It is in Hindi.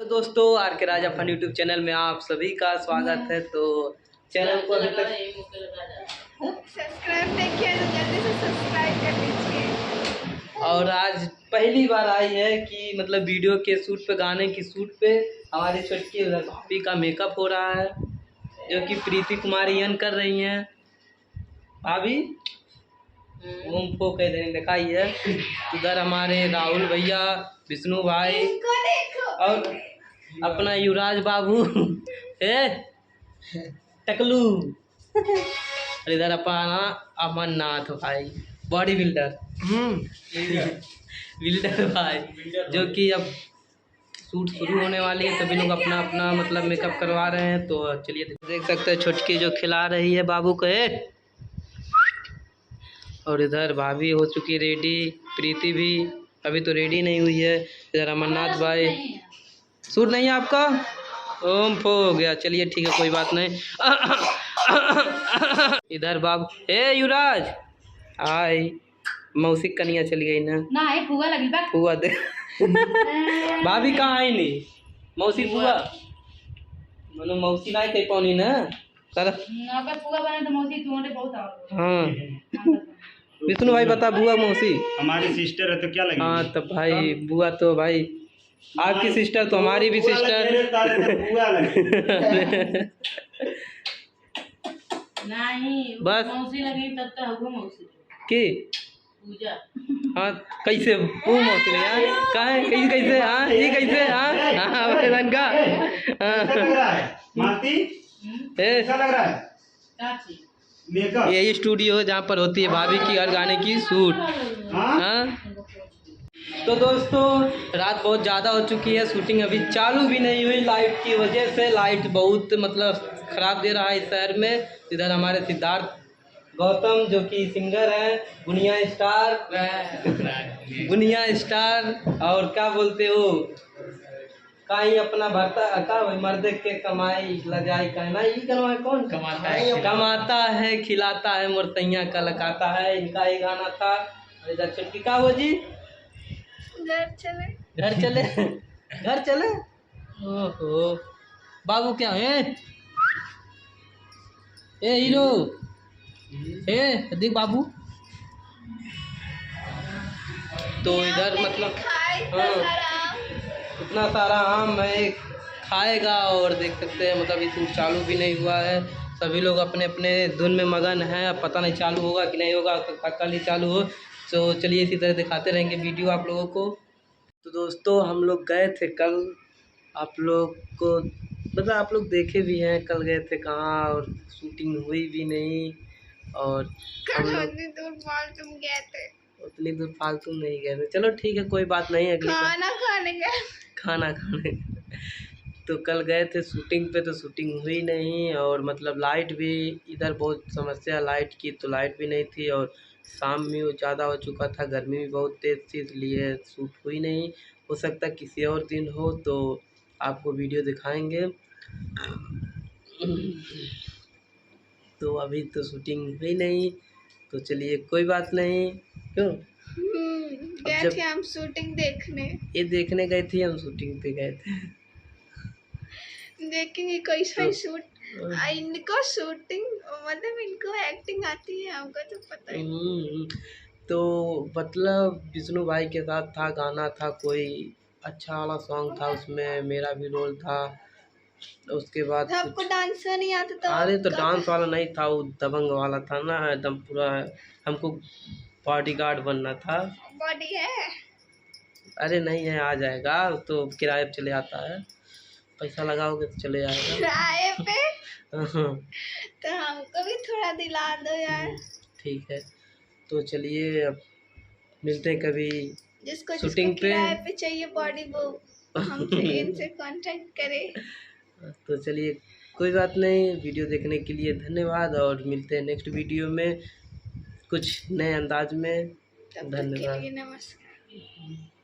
दोस्तों आर के राजा फन यूट्यूब चैनल में आप सभी का स्वागत है। तो चैनल को अभी तक सब्सक्राइब नहीं किया तो जल्दी से सब्सक्राइब कर लीजिए। और आज पहली बार आई है कि मतलब वीडियो के शूट पे, गाने की शूट पे हमारी छोटकी भाभी का मेकअप हो रहा है, जो कि प्रीति कुमारी यन कर रही हैं। भाभी ओम को कह देने दिखाई है। उधर हमारे राहुल भैया, विष्णु भाई और अपना युवराज बाबू टकलू, और इधर अपना अमरनाथ भाई बॉडी बिल्डर बिल्डर भाई, जो कि अब शूट शुरू होने वाली है। सभी लोग अपना अपना मतलब मेकअप करवा रहे हैं। तो चलिए देख सकते हैं छोटकी जो खिला रही है बाबू को और इधर भाभी हो चुकी रेडी, प्रीति भी अभी तो रेडी नहीं हुई है। इधर अमरनाथ भाई, सूट नहीं है आपका? ओम फो हो गया, चलिए ठीक है कोई बात नहीं। इधर बाबू युवराज हाय, मौसी कनिया चली गई ना है, फुआ लगी बा, फुआ दे भाभी कहाँ आई नहीं, मौसी फुआ मनो मौसी ना कहीं पौनी ना सर फुआ बने तो मौसी तुम्हारे बहुत। हाँ विष्णु भाई बता, बुआ मौसी हमारी सिस्टर है तो क्या लगी? हाँ तो भाई बुआ तो भाई आपकी सिस्टर तो हमारी भी सिस्टर नहीं बस मौसी लगी तब तो हगो मौसी की पूजा। हाँ कैसे वो मौसी ने यार कहा है कैसे कैसे हाँ ये कैसे हाँ भाई का कैसा लग रहा है? यही स्टूडियो है जहाँ पर होती है भाभी की हर गाने की शूट। हाँ तो दोस्तों रात बहुत ज़्यादा हो चुकी है, शूटिंग अभी चालू भी नहीं हुई लाइट की वजह से। लाइट बहुत मतलब ख़राब दे रहा है इस शहर में। इधर हमारे सिद्धार्थ गौतम जो कि सिंगर हैं, गुनिया स्टार और क्या बोलते हो कहीं अपना भरता का मर्द के कमाई लजाई कहना ही कमाई कौन कमाता है खिलाता है मुर्तैया का लगाता है, इनका ये गाना था। इधर छुट्टी का वो जी घर चले ओहो बाबू क्या है हीरो देख बाबू। तो इधर मतलब इतना सारा आम है खाएगा और देख सकते हैं मतलब ये शूट चालू भी नहीं हुआ है। सभी लोग अपने अपने धुन में मगन हैं, अब पता नहीं चालू होगा कि नहीं होगा, कल ही चालू हो। तो चलिए इसी तरह दिखाते रहेंगे वीडियो आप लोगों को। तो दोस्तों हम लोग गए थे कल, आप लोग को मतलब आप लोग देखे भी हैं, कल गए थे कहाँ और शूटिंग हुई भी नहीं। और उतनी दूर फालतू गए थे, उतनी दूर फालतू नहीं गए थे। चलो ठीक है कोई बात नहीं, अगली खाना खाने तो कल गए थे शूटिंग पे, तो शूटिंग हुई नहीं। और मतलब लाइट भी इधर बहुत समस्या लाइट की, तो लाइट भी नहीं थी और शाम में ज़्यादा हो चुका था, गर्मी भी बहुत तेज़ थी, इसलिए शूट हुई नहीं। हो सकता है किसी और दिन हो तो आपको वीडियो दिखाएंगे। तो अभी तो शूटिंग हुई नहीं, तो चलिए कोई बात नहीं। क्यों गए थे हम शूटिंग देखने, ये देखने गए थे, हम शूटिंग पे गए थे देखेंगे कैसा शूट। इनको शूटिंग मतलब इनको एक्टिंग आती है, हमको तो पता ही। तो मतलब विष्णु भाई के साथ था, गाना था कोई अच्छा वाला सॉन्ग था, उसमें मेरा भी रोल था। उसके बाद आपको डांस नहीं आता तो? अरे तो डांस वाला नहीं था, वो दबंग वाला था ना, एकदम पूरा हमको बॉडीगार्ड बनना था। बॉडी है? अरे नहीं है, आ जाएगा तो किराए पे चले आता है, पैसा लगाओगे तो चले जाएगा किराए पे। तो हमको भी थोड़ा दिला दो यार। ठीक है तो चलिए अब मिलते हैं कभी जिसको शूटिंग किराए पे चाहिए बॉडी वो हमसे इनसे कांटेक्ट करे। तो चलिए कोई बात नहीं, वीडियो देखने के लिए धन्यवाद और मिलते हैं नेक्स्ट वीडियो में कुछ नए अंदाज में। धन्यवाद। नमस्कार।